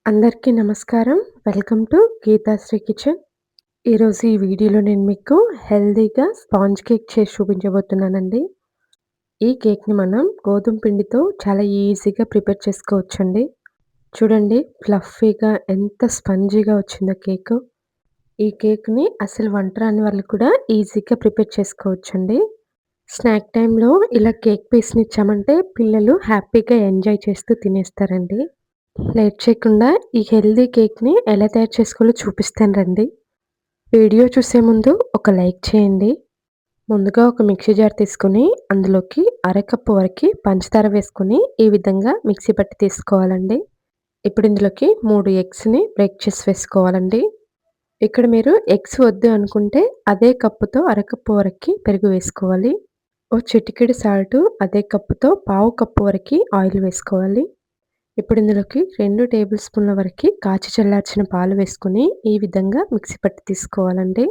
అందరికీ నమస్కారం. Welcome to Geethasri kitchen. ఈరోజు ఈ వీడియోలో నేను మీకు హెల్తీగా స్పాంజ్ కేక్ చేసి చూపించబోతున్నానండి. ఈ కేక్‌ని మనం గోధుమ పిండితో చాలా ఈజీగా ప్రిపేర్ చేసుకోవచ్చండి. చూడండి ఫ్లఫీగా ఎంత స్పంజీగా వచ్చిందో కేకు. ఈ కేక్‌ని అసలు వంట రాని వాళ్ళు కూడా ఈజీగా ప్రిపేర్ చేసుకోవచ్చండి. స్నాక్ టైమ్‌లో ఇలా కేక్ పీస్‌ని ఇచ్చామంటే పిల్లలు హ్యాపీగా ఎంజాయ్ చేస్తూ తినేస్తారండి. లేట్ చేయకుండా ఈ హెల్తీ కేక్‌ని ఎలా తయారు చేసుకోవాలో చూపిస్తాను రండి. వీడియో చూసే ముందు ఒక లైక్ చేయండి. ముందుగా ఒక మిక్సీ జార్ తీసుకొని అందులోకి అరకప్పు వరకి పంచదార వేసుకొని ఈ విధంగా మిక్సీ పట్టి తీసుకోవాలండి. ఇప్పుడు ఇందులోకి 3 ఎగ్స్‌ని బ్రేక్ చేసి వేసుకోవాలండి. ఇక్కడ మీరు ఎగ్స్ వద్దు అనుకుంటే అదే కప్పుతో అరకప్పు వరకి పెరుగు వేసుకోవాలి. ఓ చిటికెడు సాల్టు అదే కప్పుతో పావు కప్పు వరకి ఆయిల్ వేసుకోవాలి. ఇప్పుడు ఇందులోకి 2 టేబుల్ స్పూన్ల వరకి కాచి చల్లార్చిన పాలు వేసుకొని ఈ విధంగా మిక్సీ పట్టి తీసుకోవాలండి.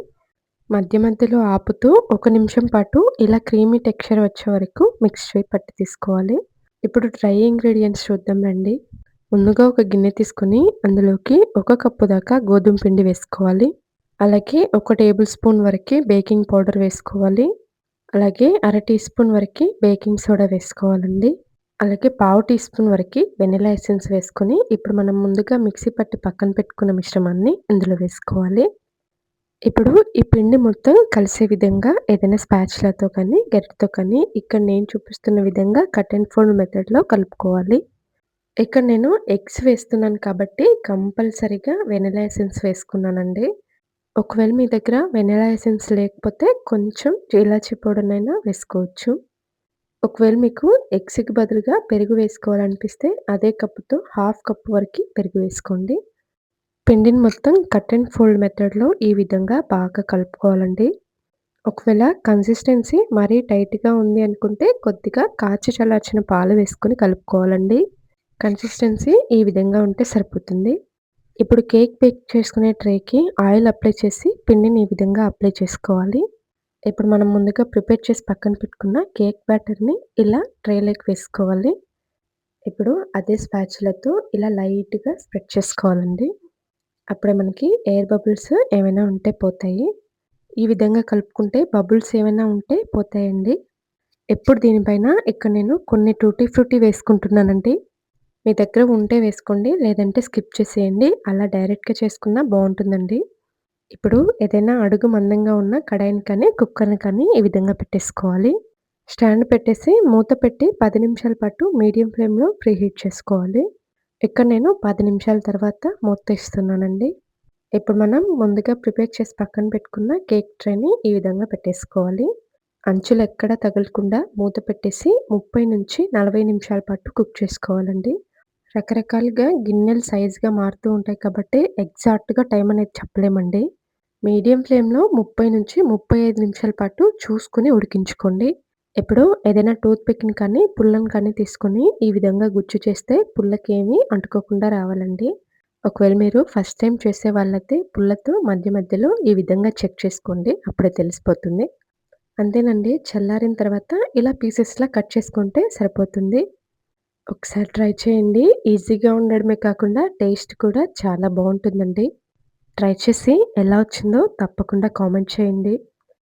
మధ్య మధ్యలో ఆపుతూ ఒక నిమిషం పాటు ఇలా క్రీమీ టెక్స్చర్ వచ్చే వరకు మిక్స్ పట్టి తీసుకోవాలి. ఇప్పుడు డ్రై ఇంగ్రీడియెంట్స్ చూద్దాం రండి. ముందుగా ఒక గిన్నె తీసుకొని అందులోకి 1 కప్పు దాకా గోధుమ పిండి వేసుకోవాలి. అలాగే 1 టేబుల్ స్పూన్ వరకి బేకింగ్ పౌడర్ వేసుకోవాలి. అలాగే అర టీ స్పూన్ వరకి బేకింగ్ సోడా వేసుకోవాలండి. అలాగే పావు టీ స్పూన్ వరకి వెనిలా ఎసెన్స్ వేసుకొని ఇప్పుడు మనం ముందుగా మిక్సీ పట్టి పక్కన పెట్టుకున్న మిశ్రమాన్ని ఇందులో వేసుకోవాలి. ఇప్పుడు ఈ పిండి మొత్తం కలిసే విధంగా ఏదైనా స్పాచులాతో కానీ, గరిటెతో కానీ ఇక్కడ నేను చూపిస్తున్న విధంగా కట్ అండ్ ఫోల్డ్ మెథడ్‌లో కలుపుకోవాలి. ఇక్కడ నేను ఎగ్స్ వేస్తున్నాను కాబట్టి కంపల్సరీగా వెనిలా ఎసెన్స్ వేసుకున్నానండి. ఒకవేళ మీ దగ్గర వెనిలా ఎసెన్స్ లేకపోతే కొంచెం ఇలాచీ పౌడర్‌నైనా వేసుకోవచ్చు. ఒకవేళ మీకు ఎగ్స్‌కి బదులుగా పెరుగు వేసుకోవాలనిపిస్తే అదే కప్పుతో హాఫ్ కప్ వరకి పెరుగు వేసుకోండి. పిండిని మొత్తం కట్ అండ్ ఫోల్డ్ మెథడ్‌లో ఈ విధంగా బాగా కలుపుకోవాలండి. ఒకవేళ కన్సిస్టెన్సీ మరీ టైట్‌గా ఉంది అనుకుంటే కొద్దిగా కాచి చల్లార్చిన పాలు వేసుకొని కలుపుకోవాలండి. కన్సిస్టెన్సీ ఈ విధంగా ఉంటే సరిపోతుంది. ఇప్పుడు కేక్ బేక్ చేసుకునే ట్రేకి ఆయిల్ అప్లై చేసి పిండిని ఈ విధంగా అప్లై చేసుకోవాలి. ఇప్పుడు మనం ముందుగా ప్రిపేర్ చేసి పక్కన పెట్టుకున్న కేక్ బ్యాటర్‌ని ఇలా ట్రేలోకి వేసుకోవాలి. ఇప్పుడు అదే స్పాచులాతో ఇలా లైట్‌గా స్ప్రెడ్ చేసుకోవాలండి. అప్పుడే మనకి ఎయిర్ బబుల్స్ ఏమైనా ఉంటే పోతాయి. ఈ విధంగా కలుపుకుంటే బబుల్స్ ఏమైనా ఉంటే పోతాయండి. ఇప్పుడు దీనిపైన ఇక్కడ నేను కొన్ని టూటీ ఫ్రూటీ వేసుకుంటున్నానండి. మీ దగ్గర ఉంటే వేసుకోండి. లేదంటే స్కిప్ చేసేయండి. అలా డైరెక్ట్‌గా చేసుకున్నా బావుంటుందండి. ఇప్పుడు ఏదైనా అడుగు మందంగా ఉన్న కడాయిని కానీ, కుక్కర్‌ని కానీ ఈ విధంగా పెట్టేసుకోవాలి. స్టాండ్ పెట్టేసి మూత పెట్టి 10 నిమిషాల పాటు మీడియం ఫ్లేమ్‌లో ప్రీహీట్ చేసుకోవాలి. ఇక్కడ నేను 10 నిమిషాల తర్వాత మూత తీస్తున్నానండి. ఇప్పుడు మనం ముందుగా ప్రిపేర్ చేసి పక్కన పెట్టుకున్న కేక్ ట్రేని ఈ విధంగా పెట్టేసుకోవాలి. అంచులు ఎక్కడా తగలకుండా మూత పెట్టేసి 30-40 నిమిషాల పాటు కుక్ చేసుకోవాలండి. రకరకాలుగా గిన్నెలు సైజ్‌గా మారుతూ ఉంటాయి కాబట్టి ఎగ్జాక్ట్‌గా టైం అనేది చెప్పలేమండి. మీడియం ఫ్లేమ్‌లో 30-35 నిమిషాల పాటు చూసుకొని ఉడికించుకోండి. ఇప్పుడు ఏదైనా టూత్ పిక్‌ని కానీ, పుల్లని కానీ తీసుకొని ఈ విధంగా గుచ్చు చేస్తే పుల్లకేమీ అంటుకోకుండా రావాలండి. ఒకవేళ మీరు ఫస్ట్ టైమ్ చేసే వాళ్ళైతే పుల్లతో మధ్య మధ్యలో ఈ విధంగా చెక్ చేసుకోండి. అప్పుడే తెలిసిపోతుంది. అంతేనండి. చల్లారిన తర్వాత ఇలా పీసెస్‌లా కట్ చేసుకుంటే సరిపోతుంది. ఒకసారి ట్రై చేయండి. ఈజీగా ఉండడమే కాకుండా టేస్ట్ కూడా చాలా బావుంటుందండి. ట్రై చేసి ఎలా వచ్చిందో తప్పకుండా కామెంట్ చేయండి.